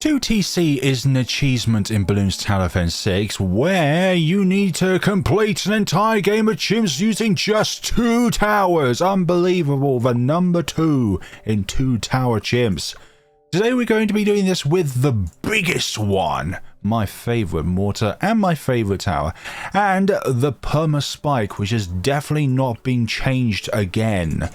2TC is an achievement in Bloons Tower Defense 6 where you need to complete an entire game of chimps using just 2 towers. Unbelievable, the number 2 in 2 tower chimps. Today we're going to be doing this with the biggest one, my favourite mortar and my favourite tower, and the Perma-Spike, which has definitely not been changed again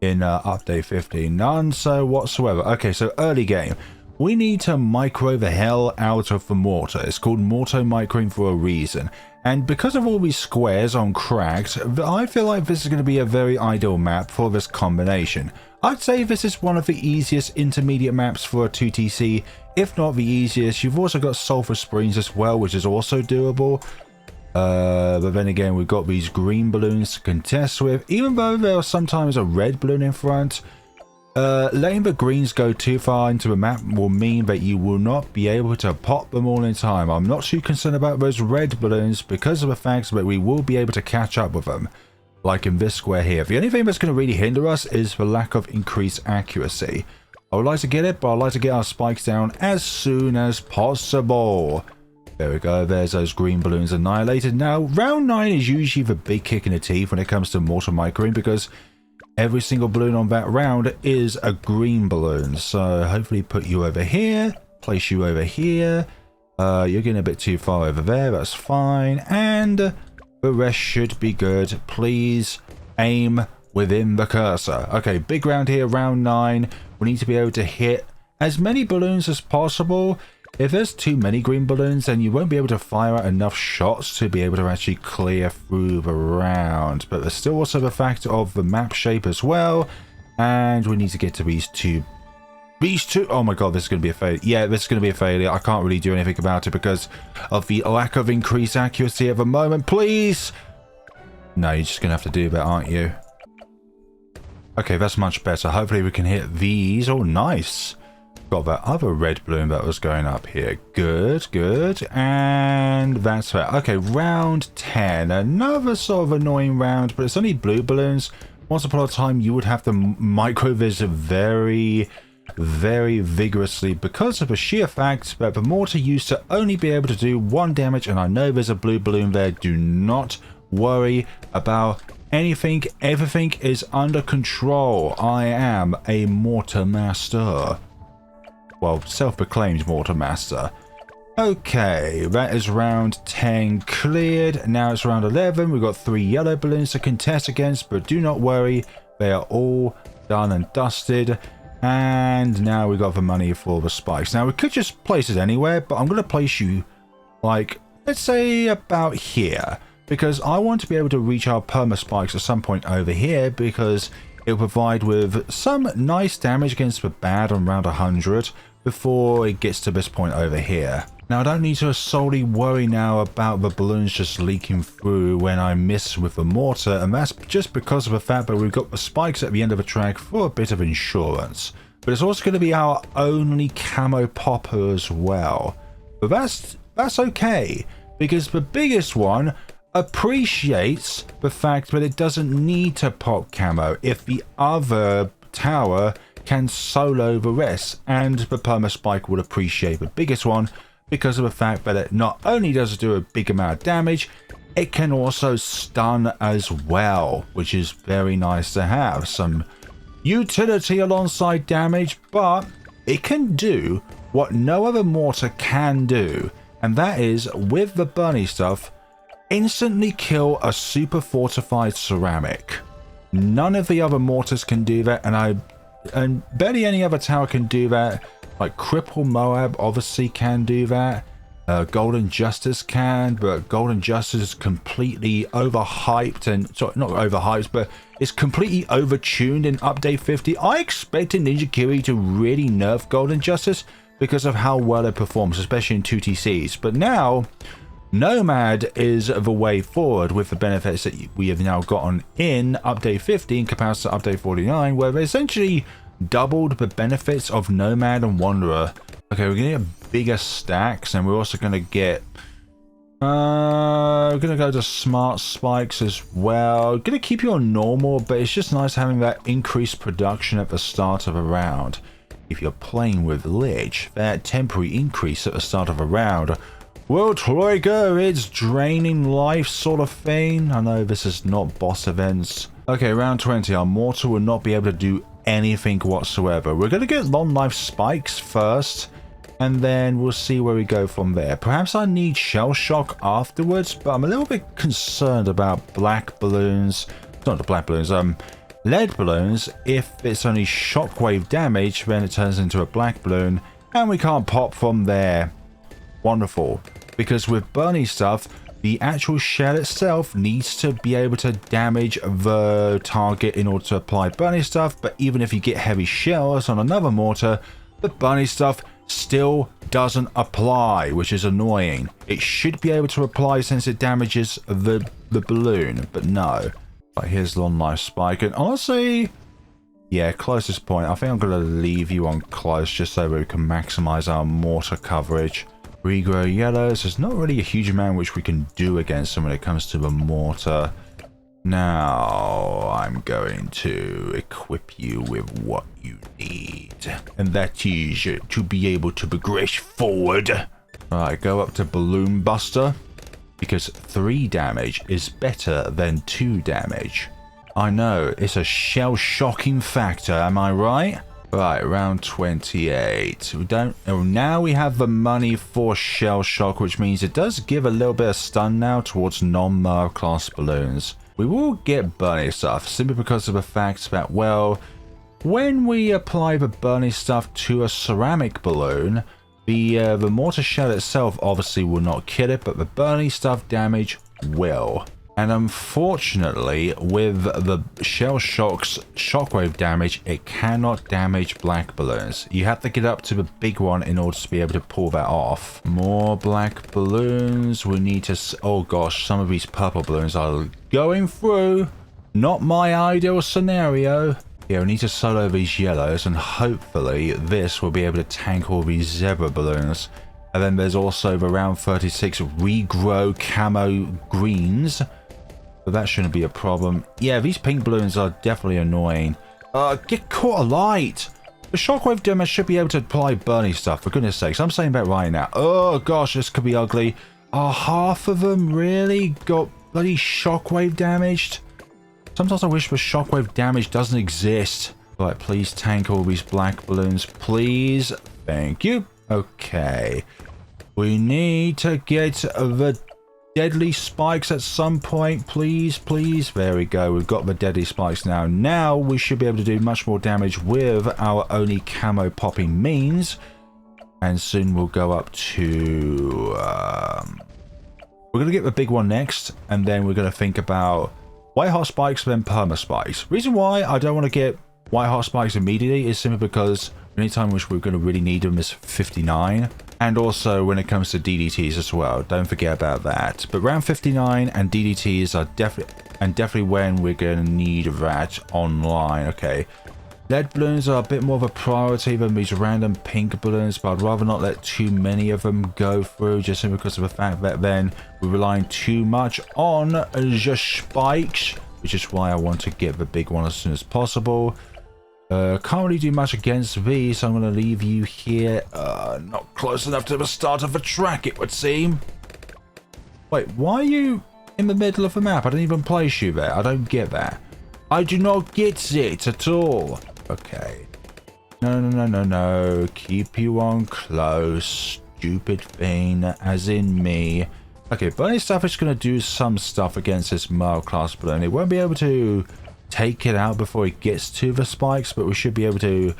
in update 15, none so whatsoever. Okay, so early game. We need to micro the hell out of the mortar. It's called Mortar Microing for a reason. And because of all these squares on cracked, I feel like this is going to be a very ideal map for this combination. I'd say this is one of the easiest intermediate maps for a 2TC, if not the easiest. You've also got Sulfur Springs as well, which is also doable. But then again, we've got these green balloons to contest with. Even though there are sometimes a red balloon in front, letting the greens go too far into the map will mean that you will not be able to pop them all in time. I'm not too concerned about those red balloons because of the fact that we will be able to catch up with them, like in this square here. The only thing that's going to really hinder us is the lack of increased accuracy. I would like to get it, but I'd like to get our spikes down as soon as possible. There we go, there's those green balloons annihilated. Now, round 9 is usually the big kick in the teeth when it comes to mortar microing because every single balloon on that round is a green balloon. So hopefully put you over here, place you over here. You're getting a bit too far over there, that's fine. And the rest should be good. Please aim within the cursor. Okay, big round here, round 9. We need to be able to hit as many balloons as possible. If there's too many green balloons, then you won't be able to fire out enough shots to be able to actually clear through the round. But there's still also the fact of the map shape as well. And we need to get to these two. These two. Oh my god, this is going to be a failure. Yeah, this is going to be a failure. I can't really do anything about it because of the lack of increased accuracy at the moment. Please. No, you're just going to have to do that, aren't you? Okay, that's much better. Hopefully we can hit these. Oh, nice. Got that other red balloon that was going up here. Good, good. And that's that. Okay, round 10. Another sort of annoying round, but it's only blue balloons. Once upon a time, you would have to micro this very, very vigorously because of the sheer fact that the mortar used to only be able to do 1 damage. And I know there's a blue balloon there. Do not worry about anything. Everything is under control. I am a mortar master. Well, self-proclaimed mortar master. Okay, that is round 10 cleared. Now it's round 11. We've got 3 yellow balloons to contest against, but do not worry, they are all done and dusted. And now we got the money for the spikes. Now we could just place it anywhere, but I'm going to place you like, let's say about here, because I want to be able to reach our perma-spikes at some point over here, because it'll provide with some nice damage against the bad on round 100 before it gets to this point over here. Now I don't need to solely worry now about the balloons just leaking through when I miss with the mortar, and that's just because of the fact that we've got the spikes at the end of the track for a bit of insurance. But it's also going to be our only camo popper as well. But that's okay, because the biggest one appreciates the fact that it doesn't need to pop camo if the other tower can solo the rest, and the Perma-Spike will appreciate the biggest one because of the fact that it not only does it do a big amount of damage, it can also stun as well, which is very nice to have. Some utility alongside damage, but it can do what no other mortar can do, and that is, with the Bunny stuff, instantly kill a super fortified ceramic. None of the other mortars can do that, and barely any other tower can do that. Like Cripple Moab obviously can do that. Golden Justice can, but Golden Justice is completely overhyped, and sorry, not overhyped, but it's completely overtuned in update 50. I expected Ninja Kiri to really nerf Golden Justice because of how well it performs, especially in 2TCs. But now Nomad is the way forward with the benefits that we have now gotten in update 50 in comparison to update 49, where they essentially doubled the benefits of Nomad and Wanderer. Okay, we're gonna get bigger stacks, and we're also gonna get we're gonna go to smart spikes as well. Gonna keep you on normal, but it's just nice having that increased production at the start of a round. if you're playing with Lich, that temporary increase at the start of a round will trigger its draining life sort of thing. I know this is not boss events. Okay, round 20, our Mortar will not be able to do anything whatsoever. We're going to get long life spikes first, and then we'll see where we go from there. Perhaps I need Shell Shock afterwards, but I'm a little bit concerned about black balloons. Not the black balloons, lead balloons. If it's only shockwave damage, then it turns into a black balloon, and we can't pop from there. Wonderful. Because with burning stuff, the actual shell itself needs to be able to damage the target in order to apply burning stuff, but even if you get heavy shells on another mortar, the burning stuff still doesn't apply, which is annoying. It should be able to apply since it damages the balloon, but no. Right, here's long life spike, and honestly, yeah, closest point. I think I'm going to leave you on close just so we can maximize our mortar coverage. Regrow yellows. There's not really a huge amount which we can do against them when it comes to the mortar. Now, I'm going to equip you with what you need. And that is to be able to progress forward. Alright, go up to Balloon Buster. Because 3 damage is better than 2 damage. I know, it's a shell-shocking factor, am I right? Right, round 28. Now we have the money for Shell Shock, which means it does give a little bit of stun now towards non-Merv class balloons. We will get burning stuff simply because of the fact that, well, when we apply the burning stuff to a ceramic balloon, the mortar shell itself obviously will not kill it, but the burning stuff damage will. And unfortunately, with the Shell Shock's shockwave damage, it cannot damage black balloons. You have to get up to the big one in order to be able to pull that off. More black balloons. We need to... Oh gosh, some of these purple balloons are going through. Not my ideal scenario. Yeah, we need to solo these yellows, and hopefully this will be able to tank all these zebra balloons. And then there's also the round 36 regrow camo greens. But that shouldn't be a problem. Yeah, these pink balloons are definitely annoying. Get caught alight! The shockwave damage should be able to apply burning stuff, for goodness sakes. I'm saying that right now. Oh gosh, this could be ugly. Are half of them really got bloody shockwave damaged? Sometimes I wish the shockwave damage doesn't exist. Right, please tank all these black balloons, please. Thank you. Okay. We need to get the deadly spikes at some point, please, please. There we go. We've got the deadly spikes now. Now we should be able to do much more damage with our only camo popping means. And soon we'll go up to... we're going to get the big one next. And then we're going to think about white hot spikes, then perma-spikes. Reason why I don't want to get white hot spikes immediately is simply because the only time which we're going to really need them is 59. And also when it comes to DDTs as well, don't forget about that. But round 59 and DDTs are definitely when we're going to need that online. Okay, lead balloons are a bit more of a priority than these random pink balloons, but I'd rather not let too many of them go through, just simply because of the fact that then we're relying too much on the spikes, which is why I want to get the big one as soon as possible. Can't really do much against these, so I'm going to leave you here. Not close enough to the start of the track, it would seem. Wait, why are you in the middle of the map? I didn't even place you there. I don't get that. I do not get it at all. Okay. No. Keep you on close. Stupid thing, as in me. Okay, burning stuff is going to do some stuff against this mild class balloon. It won't be able to take it out before it gets to the spikes, but we should be able to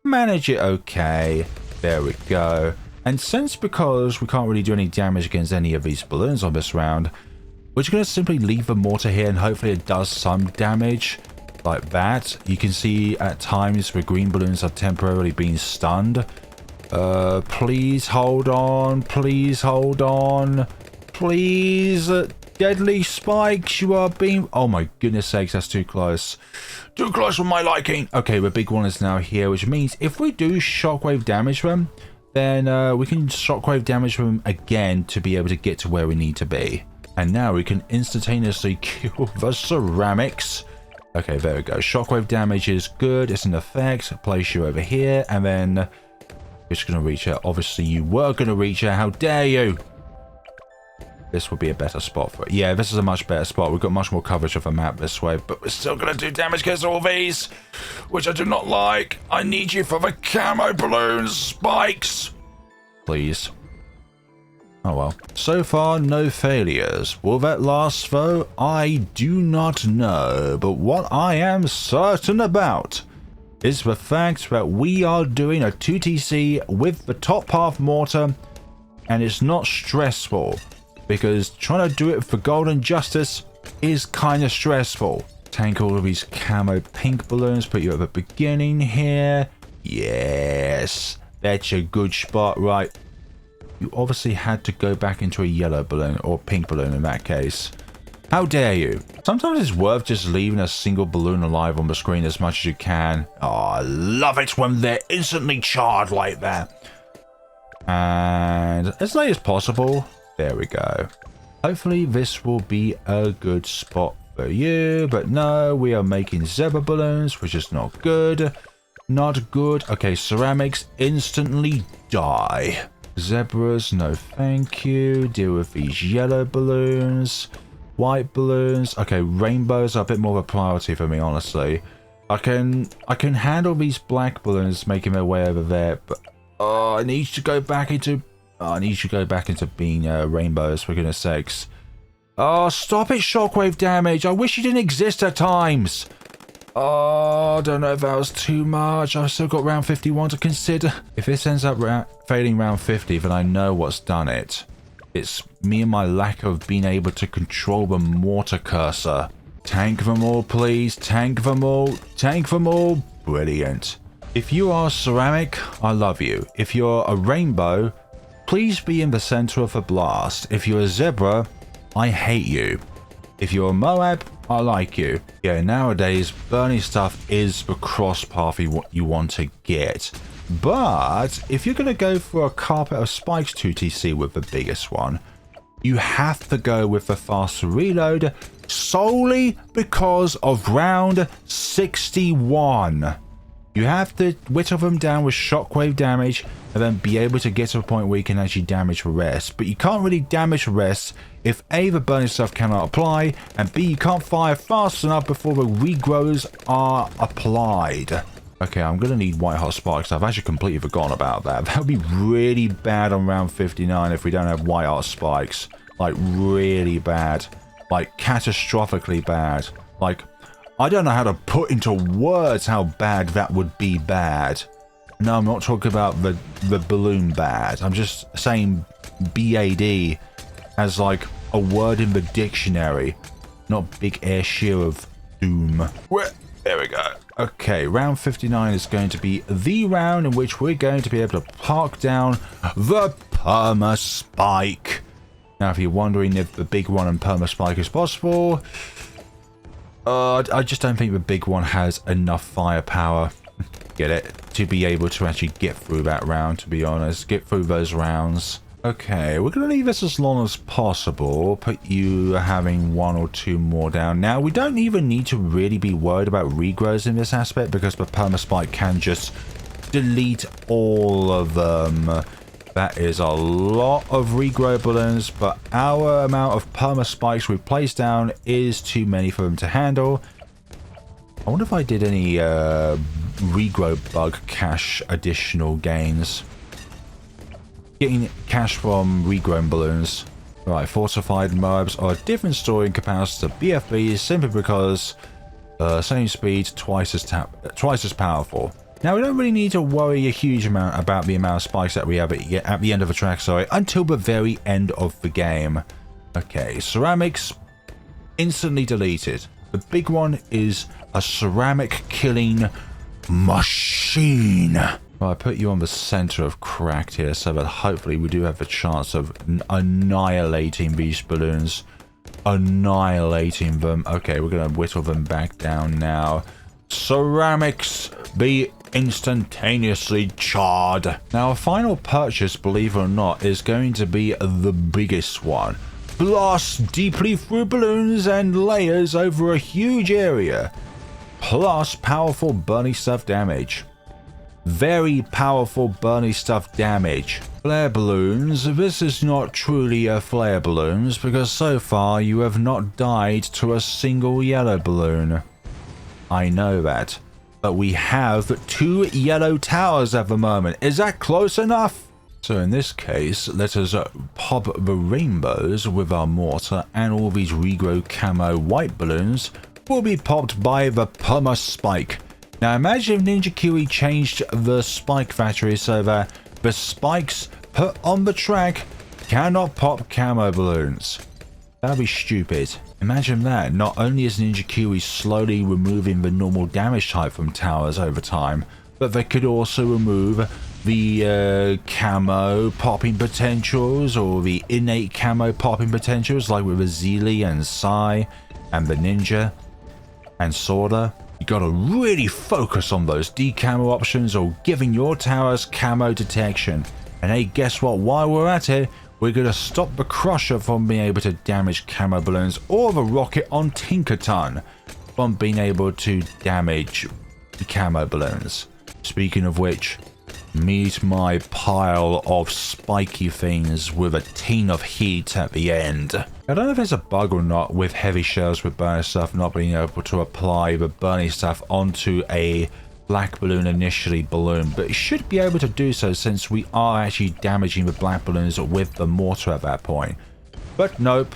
manage it okay. There we go. And because we can't really do any damage against any of these balloons on this round, we're just going to simply leave the mortar here, and hopefully it does some damage like that. You can see at times the green balloons are temporarily being stunned. Please hold on. Please hold on. Please. Deadly spikes, you are being... Oh my goodness sakes, that's too close. Too close for my liking. Okay, the big one is now here, which means if we do shockwave damage them, then we can shockwave damage them again to be able to get to where we need to be. And now we can instantaneously kill the ceramics. Okay, there we go. Shockwave damage is good. It's an effect. Place you over here, and then it's going to reach out. Obviously, you were going to reach out. How dare you? This would be a better spot for it. Yeah, this is a much better spot. We've got much more coverage of the map this way, but we're still going to do damage against all these, which I do not like. I need you for the camo balloons, spikes. Please. Oh well. So far, no failures. Will that last though? I do not know, but what I am certain about is the fact that we are doing a 2TC with the top half mortar, and it's not stressful, because trying to do it for Golden Justice is kind of stressful. Tank all of these camo pink balloons, put you at the beginning here. Yes, that's a good spot, right? You obviously had to go back into a yellow balloon, or pink balloon in that case. How dare you? Sometimes it's worth just leaving a single balloon alive on the screen as much as you can. Oh, I love it when they're instantly charred like that. And as late as possible. There we go. Hopefully this will be a good spot for you. But no, we are making zebra balloons, which is not good. Not good. Okay, ceramics instantly die. Zebras, no thank you. Deal with these yellow balloons. White balloons. Okay, rainbows are a bit more of a priority for me, honestly. I can handle these black balloons making their way over there, but I need to go back into being rainbows, for goodness sakes. Oh, stop it, shockwave damage. I wish you didn't exist at times. Oh, I don't know if that was too much. I've still got round 51 to consider. If this ends up failing round 50, then I know what's done it. It's me and my lack of being able to control the mortar cursor. Tank them all, please. Tank them all. Tank them all. Brilliant. If you are ceramic, I love you. If you're a rainbow, please be in the center of the blast. If you're a zebra, I hate you. If you're a Moab, I like you. Yeah, nowadays, burning stuff is the cross path you want to get. But if you're going to go for a carpet of spikes 2TC with the biggest one, you have to go with the faster reload solely because of round 61. You have to whittle them down with shockwave damage and then be able to get to a point where you can actually damage the rest. But you can't really damage the rest if A, the burning stuff cannot apply, and B, you can't fire fast enough before the regrows are applied. Okay, I'm going to need white hot sparks. I've actually completely forgotten about that. That would be really bad on round 59 if we don't have white hot spikes. Like, really bad. Like, catastrophically bad. Like, I don't know how to put into words how bad that would be bad. No, I'm not talking about the balloon bad. I'm just saying BAD as like a word in the dictionary, not big air shear of doom. There we go. Okay, round 59 is going to be the round in which we're going to be able to park down the Perma-Spike. Now, if you're wondering if the big one and Perma-Spike is possible, I just don't think the big one has enough firepower, get it, to be able to actually get through that round, to be honest. Get through those rounds. Okay, we're going to leave this as long as possible. Put you having one or two more down. Now, we don't even need to really be worried about regrows in this aspect because the Perma-Spike can just delete all of them. That is a lot of regrow balloons, but our amount of Perma-Spikes we've placed down is too many for them to handle. I wonder if I did any regrow bug cash additional gains. Getting cash from regrown balloons. Right, fortified Moabs are a different story in comparison to BFBs simply because same speed, twice as powerful. Now, we don't really need to worry a huge amount about the amount of spikes that we have at the end of the track, until the very end of the game. Okay, ceramics, instantly deleted. The big one is a ceramic killing machine. Well, I put you on the center of cracked here so that hopefully we do have a chance of annihilating these balloons. Annihilating them. Okay, we're going to whittle them back down now. Ceramics, be instantaneously charred. Now, our final purchase, believe it or not, is going to be the biggest one. Blast deeply through balloons and layers over a huge area. plus powerful burning stuff damage. Very powerful burning stuff damage. Flare balloons. This is not truly a flare balloons because so far you have not died to a single yellow balloon. I know that. But we have 2 yellow towers at the moment. Is that close enough? So in this case, let us pop the rainbows with our mortar, and all these regrow camo white balloons will be popped by the Perma-Spike. Now imagine if Ninja Kiwi changed the spike factory so that the spikes put on the track cannot pop camo balloons. That'd be stupid. Imagine that. Not only is Ninja Kiwi slowly removing the normal damage type from towers over time, but they could also remove the camo popping potentials or the innate camo popping potentials like with the Zeely and Sai and the Ninja and Sorda. You gotta really focus on those decamo options or giving your towers camo detection. And hey, guess what? While we're at it, we're gonna stop the Crusher from being able to damage camo balloons or the Rocket on Tinkerton from being able to damage the camo balloons. Speaking of which, meet my pile of spiky things with a tin of heat at the end. I don't know if there's a bug or not with heavy shells with burning stuff not being able to apply the burning stuff onto a black balloon initially balloon, but it should be able to do so since we are actually damaging the black balloons with the mortar at that point. But nope,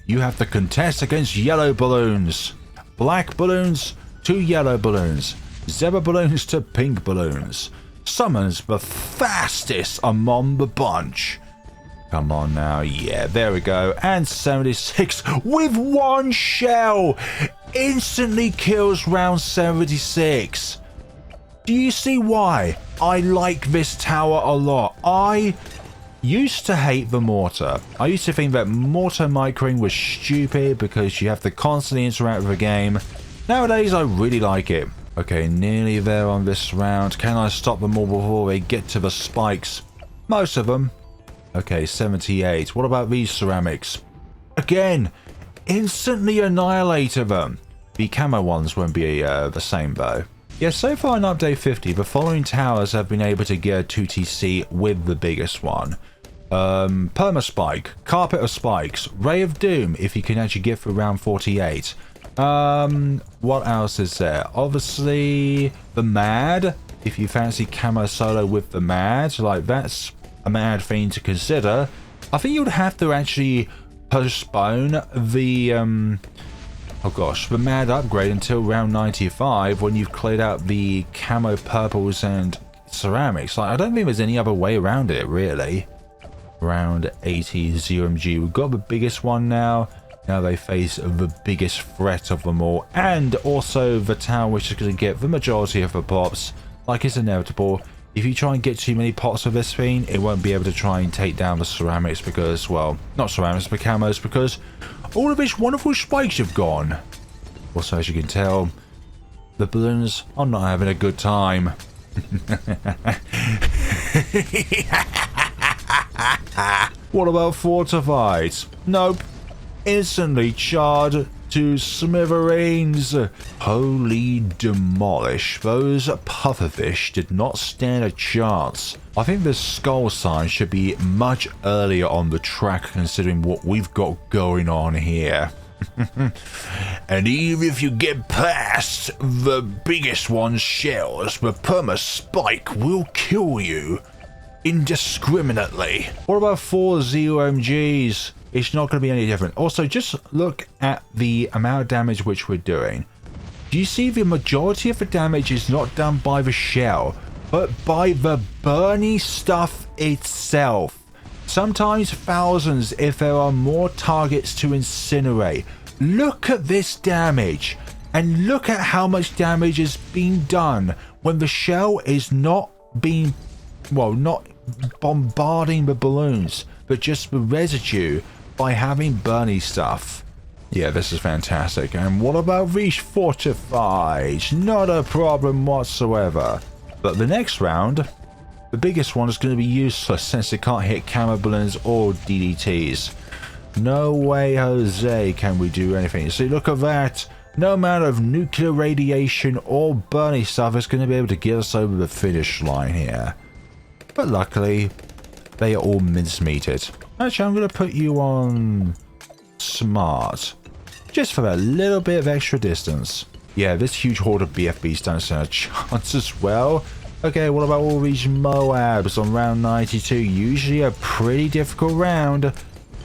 you have to contest against yellow balloons. Black balloons to yellow balloons. Zebra balloons to pink balloons. Summons the fastest among the bunch. Come on now, yeah, there we go. And 76 with 1 shell instantly kills round 76. Do you see why I like this tower a lot? I used to hate the mortar. I used to think that mortar microing was stupid because you have to constantly interact with the game. Nowadays I really like it. Okay, nearly there on this round. Can I stop them all before they get to the spikes? Most of them. Okay, 78. What about these ceramics? Again, instantly annihilated them. The camo ones won't be the same though. Yeah, so far in update 50, the following towers have been able to get a 2TC with the biggest one. Perma-Spike, Carpet of Spikes, Ray of Doom, if you can actually get through round 48. What else is there? Obviously, the Mad, if you fancy camo solo with the Mad, like that's a mad thing to consider. I think you would have to actually postpone the the Mad upgrade until round 95 when you've cleared out the camo purples and ceramics. Like, I don't think there's any other way around it really. Round 80 ZOMG, we've got the biggest one now. Now they face the biggest threat of them all, and also the tower which is going to get the majority of the pops, like it's inevitable. If you try and get too many pots of this thing, it won't be able to try and take down the ceramics because, well, not ceramics, but camos, because all of these wonderful spikes have gone. Also, as you can tell, the balloons are not having a good time. What about fortified? Nope. Instantly charred to smithereens. Holy demolish. Those pufferfish did not stand a chance. I think the skull sign should be much earlier on the track considering what we've got going on here. And even if you get past the biggest one's shells, the Perma-Spike will kill you indiscriminately. What about 4 ZOMGs? It's not going to be any different. Also, just look at the amount of damage which we're doing. Do you see the majority of the damage is not done by the shell, but by the burning stuff itself? Sometimes thousands if there are more targets to incinerate. Look at this damage. And look at how much damage is being done when the shell is not being, well, not bombarding the balloons, but just the residue by having burny stuff. Yeah, this is fantastic. And what about these fortified? Not a problem whatsoever. But the next round, the biggest one is going to be useless since it can't hit camo balloons or DDTs. No way, Jose, can we do anything. See, look at that. no amount of nuclear radiation or burning stuff is going to be able to get us over the finish line here. But luckily, they are all mincemeated. Actually, I'm going to put you on smart, just for a little bit of extra distance. Yeah, this huge horde of BFBs don't stand a chance as well. Okay, what about all these Moabs on round 92? Usually a pretty difficult round.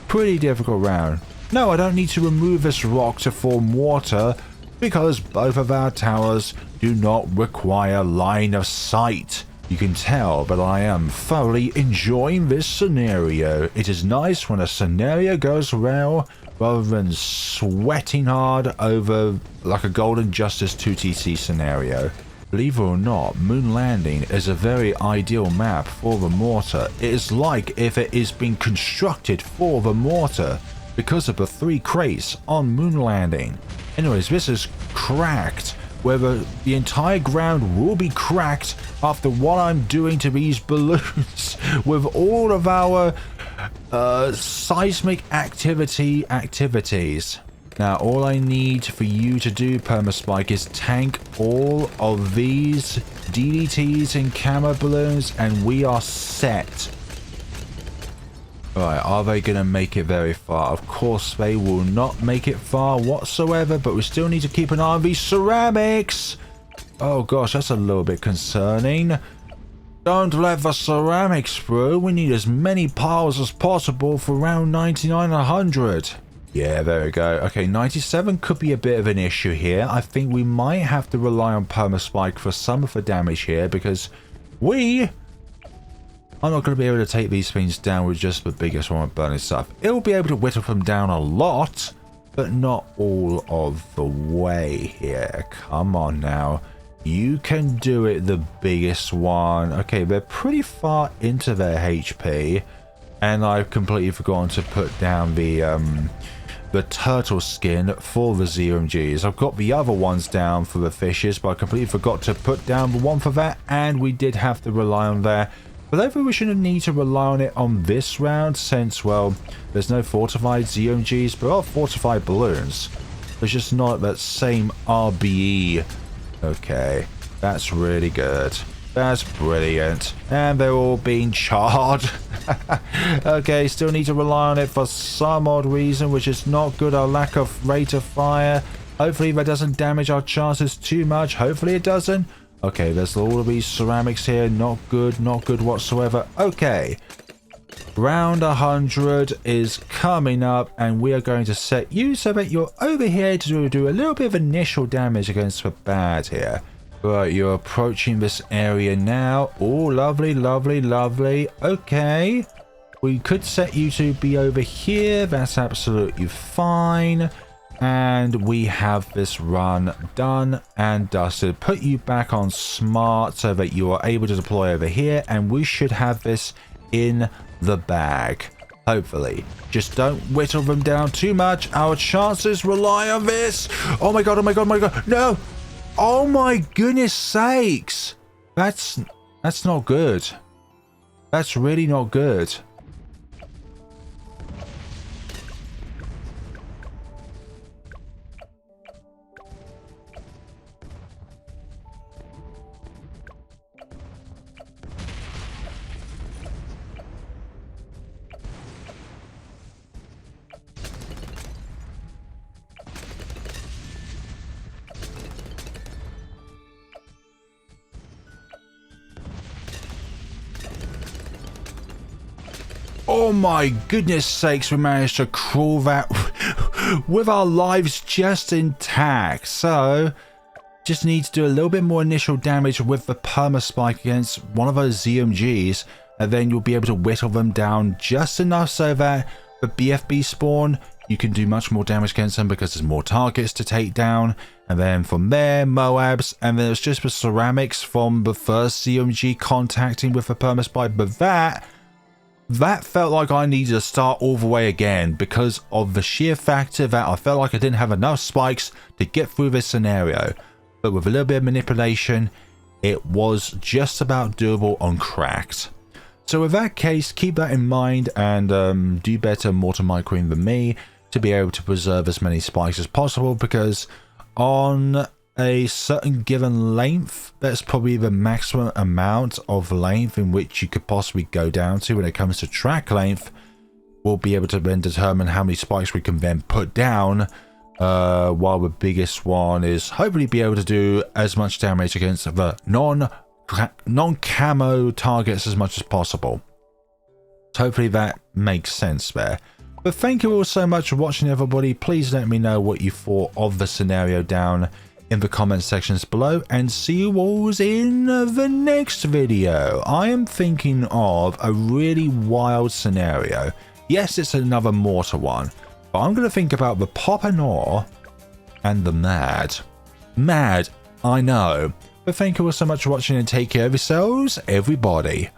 Pretty difficult round. No, I don't need to remove this rock to form water because both of our towers do not require line of sight. You can tell, but I am thoroughly enjoying this scenario. It is nice when a scenario goes well rather than sweating hard over like a Golden Justice 2TC scenario. Believe it or not, Moon Landing is a very ideal map for the Mortar. It is like if it is being constructed for the Mortar because of the 3 crates on Moon Landing. Anyways, this is cracked, whether the entire ground will be cracked after what I'm doing to these balloons with all of our seismic activities. Now, all I need for you to do, Perma-Spike, is tank all of these DDTs and camera balloons, and we are set. Alright, are they going to make it very far? Of course, they will not make it far whatsoever, but we still need to keep an eye on these ceramics. Oh gosh, that's a little bit concerning. Don't let the ceramics through. We need as many piles as possible for round 99 and 100. Yeah, there we go. Okay, 97 could be a bit of an issue here. I think we might have to rely on Perma-Spike for some of the damage here because I'm not going to be able to take these things down with just the biggest one of burning stuff. It will be able to whittle them down a lot, but not all of the way here. Come on now. You can do it, the biggest one. Okay, they're pretty far into their HP, and I've completely forgotten to put down the turtle skin for the ZMGs. I've got the other ones down for the fishes, but I completely forgot to put down the one for that, and we did have to rely on that. But I think we shouldn't need to rely on it on this round since, well, there's no fortified ZMGs, but there are fortified balloons. There's just not that same RBE. Okay, that's really good. That's brilliant. And they're all being charred. Okay, still need to rely on it for some odd reason, which is not good. Our lack of rate of fire. Hopefully that doesn't damage our chances too much. Hopefully it doesn't. Okay, there's all of these ceramics here. Not good whatsoever. Okay. Round 100 is coming up, and we are going to set you so that you're over here to do a little bit of initial damage against the bad here. Right, you're approaching this area now. Oh, lovely, lovely, lovely. Okay. We could set you to be over here. That's absolutely fine. And we have this run done and dusted. Put you back on smart so that you are able to deploy over here, and we should have this in the bag. Hopefully. Just don't whittle them down too much. Our chances rely on this. Oh my god, oh my god, oh my god. No! Oh my goodness sakes! That's not good. That's really not good. Oh my goodness sakes, we managed to crawl that with our lives just intact. So, just need to do a little bit more initial damage with the Perma-Spike against one of those ZMGs, and then you'll be able to whittle them down just enough so that the BFB spawn, you can do much more damage against them because there's more targets to take down. And then from there, Moabs, and then it's just the ceramics from the first ZMG contacting with the Perma-Spike, but that felt like I needed to start all the way again because of the sheer factor that I felt like I didn't have enough spikes to get through this scenario. But with a little bit of manipulation, it was just about doable on cracked. So in that case, keep that in mind and do better mortar microing than me to be able to preserve as many spikes as possible, because on a certain given length. That's probably the maximum amount of length in which you could possibly go down to when it comes to track length. We'll be able to then determine how many spikes we can then put down, while the biggest one is hopefully be able to do as much damage against the non-camo targets as much as possible. So hopefully that makes sense there. But thank you all so much for watching, everybody. Please let me know what you thought of the scenario down in the comment sections below, and see you all in the next video. I am thinking of a really wild scenario. Yes, it's another mortar one, but I'm going to think about the Pop-a-Nor and the Mad. Mad, I know. But thank you all so much for watching, and take care of yourselves, everybody.